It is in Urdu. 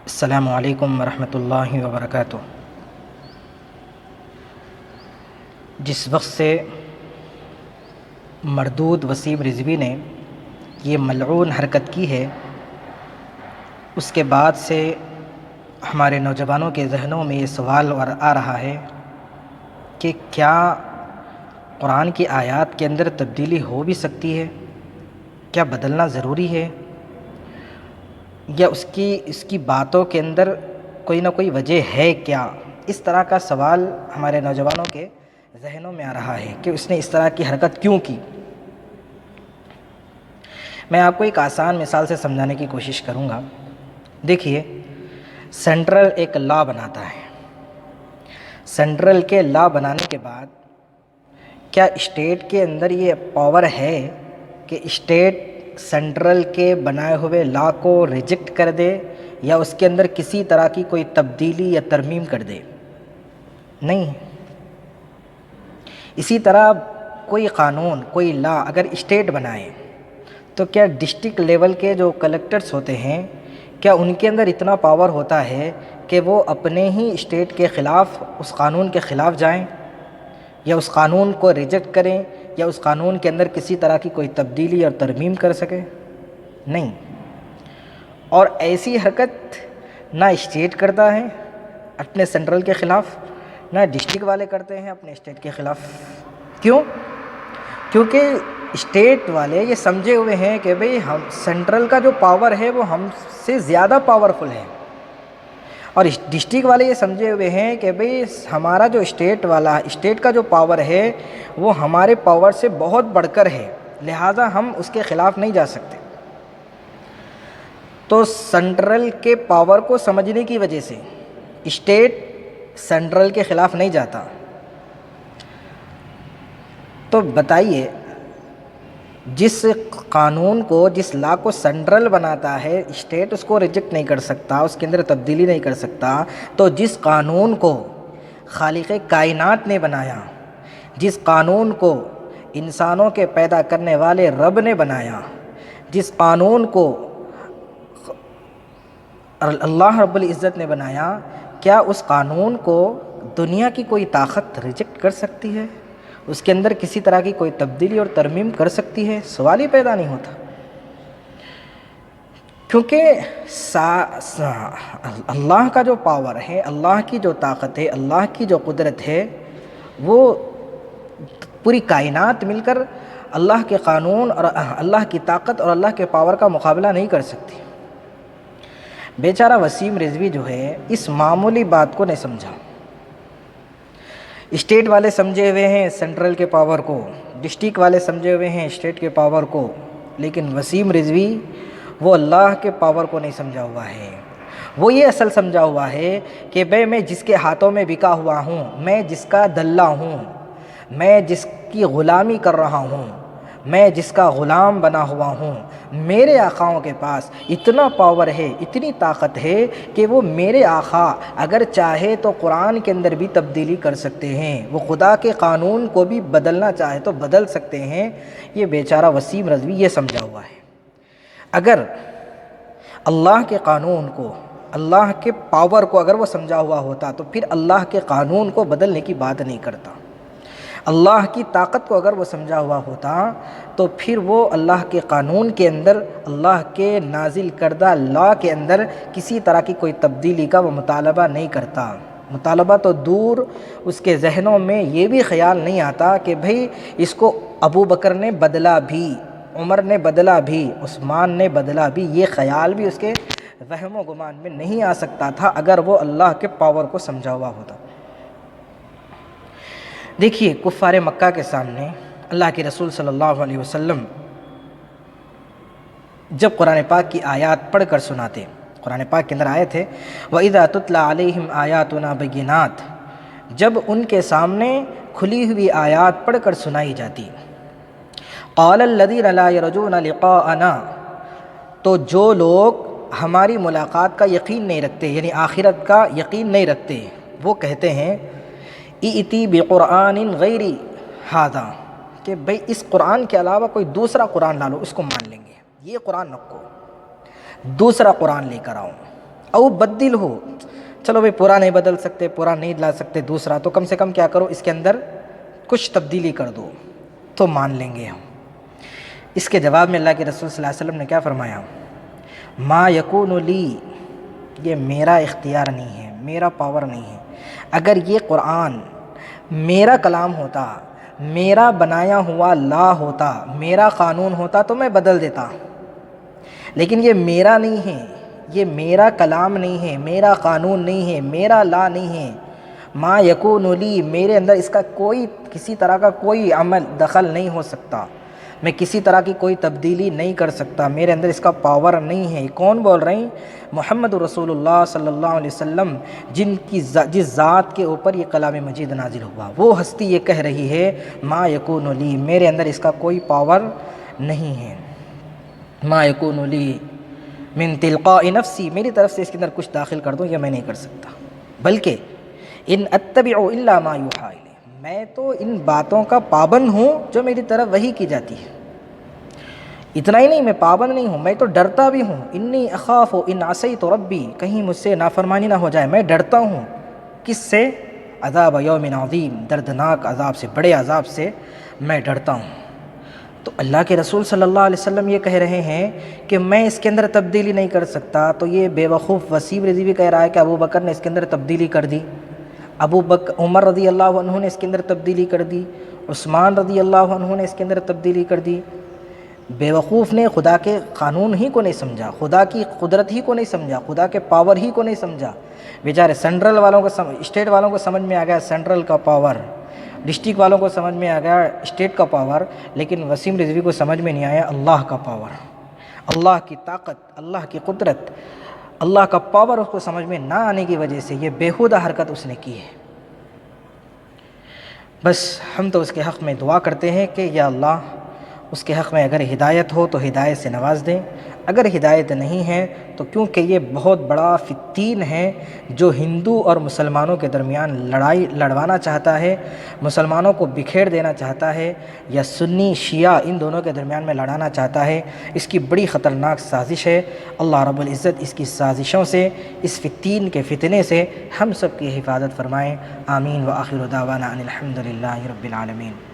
السلام علیکم ورحمۃ اللہ وبرکاتہ۔ جس وقت سے مردود وسیم رضوی نے یہ ملعون حرکت کی ہے، اس کے بعد سے ہمارے نوجوانوں کے ذہنوں میں یہ سوال آ رہا ہے کہ کیا قرآن کی آیات کے اندر تبدیلی ہو بھی سکتی ہے؟ کیا بدلنا ضروری ہے؟ یا اس کی باتوں کے اندر کوئی نہ کوئی وجہ ہے کیا؟ اس طرح کا سوال ہمارے نوجوانوں کے ذہنوں میں آ رہا ہے کہ اس نے اس طرح کی حرکت کیوں کی۔ میں آپ کو ایک آسان مثال سے سمجھانے کی کوشش کروں گا۔ دیکھیے، سینٹرل ایک لا بناتا ہے۔ سینٹرل کے لا بنانے کے بعد کیا اسٹیٹ کے اندر یہ پاور ہے کہ اسٹیٹ سینٹرل کے بنائے ہوئے لا کو ریجیکٹ کر دے یا اس کے اندر کسی طرح کی کوئی تبدیلی یا ترمیم کر دے؟ نہیں۔ اسی طرح کوئی قانون، کوئی لا اگر اسٹیٹ بنائے تو کیا ڈسٹرکٹ لیول کے جو کلیکٹرز ہوتے ہیں، کیا ان کے اندر اتنا پاور ہوتا ہے کہ وہ اپنے ہی اسٹیٹ کے خلاف، اس قانون کے خلاف جائیں یا اس قانون کو ریجیکٹ کریں یا اس قانون کے اندر کسی طرح کی کوئی تبدیلی اور ترمیم کر سکے؟ نہیں۔ اور ایسی حرکت نہ اسٹیٹ کرتا ہے اپنے سینٹرل کے خلاف، نہ ڈسٹرکٹ والے کرتے ہیں اپنے اسٹیٹ کے خلاف۔ کیوں؟ کیونکہ اسٹیٹ والے یہ سمجھے ہوئے ہیں کہ بھئی ہم سینٹرل کا جو پاور ہے وہ ہم سے زیادہ پاورفل ہے، اور ڈسٹرکٹ والے یہ سمجھے ہوئے ہیں کہ بھئی ہمارا جو اسٹیٹ کا جو پاور ہے وہ ہمارے پاور سے بہت بڑھ کر ہے، لہٰذا ہم اس کے خلاف نہیں جا سکتے۔ تو سینٹرل کے پاور کو سمجھنے کی وجہ سے اسٹیٹ سینٹرل کے خلاف نہیں جاتا۔ تو بتائیے، جس قانون کو، جس لا کو سینٹرل بناتا ہے، اسٹیٹ اس کو ریجیکٹ نہیں کر سکتا، اس کے اندر تبدیلی نہیں کر سکتا، تو جس قانون کو خالق کائنات نے بنایا، جس قانون کو انسانوں کے پیدا کرنے والے رب نے بنایا، جس قانون کو اللہ رب العزت نے بنایا، کیا اس قانون کو دنیا کی کوئی طاقت ریجیکٹ کر سکتی ہے؟ اس کے اندر کسی طرح کی کوئی تبدیلی اور ترمیم کر سکتی ہے؟ سوال ہی پیدا نہیں ہوتا۔ کیونکہ اللہ کا جو پاور ہے، اللہ کی جو طاقت ہے، اللہ کی جو قدرت ہے، وہ پوری کائنات مل کر اللہ کے قانون اور اللہ کی طاقت اور اللہ کے پاور کا مقابلہ نہیں کر سکتی۔ بیچارہ وسیم رضوی جو ہے اس معمولی بات کو نہیں سمجھا۔ اسٹیٹ والے سمجھے ہوئے ہیں سینٹرل کے پاور کو، ڈسٹرکٹ والے سمجھے ہوئے ہیں اسٹیٹ کے پاور کو، لیکن وسیم رضوی وہ اللہ کے پاور کو نہیں سمجھا ہوا ہے۔ وہ یہ اصل سمجھا ہوا ہے کہ میں جس کے ہاتھوں میں بکا ہوا ہوں، میں جس کا دلہ ہوں، میں جس کی غلامی کر رہا ہوں، میں جس کا غلام بنا ہوا ہوں، میرے آقاؤں کے پاس اتنا پاور ہے، اتنی طاقت ہے کہ وہ میرے آقا اگر چاہے تو قرآن کے اندر بھی تبدیلی کر سکتے ہیں، وہ خدا کے قانون کو بھی بدلنا چاہے تو بدل سکتے ہیں۔ یہ بیچارہ وسیم رضوی یہ سمجھا ہوا ہے۔ اگر اللہ کے قانون کو، اللہ کے پاور کو اگر وہ سمجھا ہوا ہوتا تو پھر اللہ کے قانون کو بدلنے کی بات نہیں کرتا۔ اللہ کی طاقت کو اگر وہ سمجھا ہوا ہوتا تو پھر وہ اللہ کے قانون کے اندر، اللہ کے نازل کردہ لا کے اندر کسی طرح کی کوئی تبدیلی کا وہ مطالبہ نہیں کرتا۔ مطالبہ تو دور، اس کے ذہنوں میں یہ بھی خیال نہیں آتا کہ بھئی اس کو ابو بکر نے بدلا بھی، عمر نے بدلا بھی، عثمان نے بدلا بھی، یہ خیال بھی اس کے وہم و گمان میں نہیں آ سکتا تھا اگر وہ اللہ کے پاور کو سمجھا ہوا ہوتا۔ دیکھیے، کفار مکہ کے سامنے اللہ کے رسول صلی اللہ علیہ وسلم جب قرآن پاک کی آیات پڑھ کر سناتے، قرآن پاک کے اندر آیت ہے وَإِذَا تُتْلَى عَلَيْهِمْ آيَاتُنَا بَيِّنَاتٍ، جب ان کے سامنے کھلی ہوئی آیات پڑھ کر سنائی جاتی، قَالَ الَّذِينَ لَا يَرْجُونَ لِقَاءَنَا، تو جو لوگ ہماری ملاقات کا یقین نہیں رکھتے، یعنی آخرت کا یقین نہیں رکھتے، وہ کہتے ہیں ائتی بقرآن غیر ھذا، کہ بھئی اس قرآن کے علاوہ کوئی دوسرا قرآن لا لو، اس کو مان لیں گے، یہ قرآن رکھو، دوسرا قرآن لے کر آؤ۔ او بدل ہو، چلو بھائی پورا نہیں بدل سکتے، پورا نہیں لا سکتے دوسرا، تو کم سے کم کیا کرو اس کے اندر کچھ تبدیلی کر دو تو مان لیں گے ہم۔ اس کے جواب میں اللہ کے رسول صلی اللہ علیہ وسلم نے کیا فرمایا؟ ما یکون لی، یہ میرا اختیار نہیں ہے، میرا پاور نہیں ہے۔ اگر یہ قرآن میرا کلام ہوتا، میرا بنایا ہوا لا ہوتا، میرا قانون ہوتا تو میں بدل دیتا، لیکن یہ میرا نہیں ہے، یہ میرا کلام نہیں ہے، میرا قانون نہیں ہے، میرا لا نہیں ہے۔ ما یکون لی، میرے اندر اس کا کوئی کسی طرح کا کوئی عمل دخل نہیں ہو سکتا، میں کسی طرح کی کوئی تبدیلی نہیں کر سکتا، میرے اندر اس کا پاور نہیں ہے۔ کون بول رہے ہیں؟ محمد رسول اللہ صلی اللہ علیہ وسلم، جس ذات کے اوپر یہ کلام مجید نازل ہوا، وہ ہستی یہ کہہ رہی ہے ما یکون لی، میرے اندر اس کا کوئی پاور نہیں ہے۔ ما یکون لی من تلقاء نفسی، میری طرف سے اس کے اندر کچھ داخل کر دوں یہ میں نہیں کر سکتا، بلکہ ان اتبع الا ما یوحی الی، میں تو ان باتوں کا پابند ہوں جو میری طرف وحی کی جاتی ہے۔ اتنا ہی نہیں، میں پابند نہیں ہوں، میں تو ڈرتا بھی ہوں۔ انی اخاف ان عصیت ربی، کہیں مجھ سے نافرمانی نہ ہو جائے، میں ڈرتا ہوں۔ کس سے؟ عذاب یوم عظیم، دردناک عذاب سے، بڑے عذاب سے میں ڈرتا ہوں۔ تو اللہ کے رسول صلی اللہ علیہ وسلم یہ کہہ رہے ہیں کہ میں اس کے اندر تبدیلی نہیں کر سکتا، تو یہ بے وقوف وسیم رضوی بھی کہہ رہا ہے کہ ابو بکر نے اس کے اندر تبدیلی کر دی، عمر رضی اللہ عنہ نے اس کے اندر تبدیلی کر دی، عثمان رضی اللہ عنہ نے اس کے اندر تبدیلی کر دی۔ بے وقوف نے خدا کے قانون ہی کو نہیں سمجھا، خدا کی قدرت ہی کو نہیں سمجھا، خدا کے پاور ہی کو نہیں سمجھا۔ بیچارے سینٹرل والوں کو اسٹیٹ والوں کو سمجھ میں آ گیا سینٹرل کا پاور، ڈسٹرکٹ والوں کو سمجھ میں آ گیا اسٹیٹ کا پاور، لیکن وسیم رضوی کو سمجھ میں نہیں آیا اللہ کا پاور، اللہ کی طاقت، اللہ کی قدرت، اللہ کا پاور اس کو سمجھ میں نہ آنے کی وجہ سے یہ بیہودہ حرکت اس نے کی ہے۔ بس ہم تو اس کے حق میں دعا کرتے ہیں کہ یا اللہ اس کے حق میں اگر ہدایت ہو تو ہدایت سے نواز دیں، اگر ہدایت نہیں ہے تو کیونکہ یہ بہت بڑا فتین ہے جو ہندو اور مسلمانوں کے درمیان لڑائی لڑوانا چاہتا ہے، مسلمانوں کو بکھیر دینا چاہتا ہے، یا سنی شیعہ ان دونوں کے درمیان میں لڑانا چاہتا ہے، اس کی بڑی خطرناک سازش ہے۔ اللہ رب العزت اس کی سازشوں سے، اس فتین کے فتنے سے ہم سب کی حفاظت فرمائیں۔ آمین۔ وآخر دعوانا ان الحمد للہ رب العالمین۔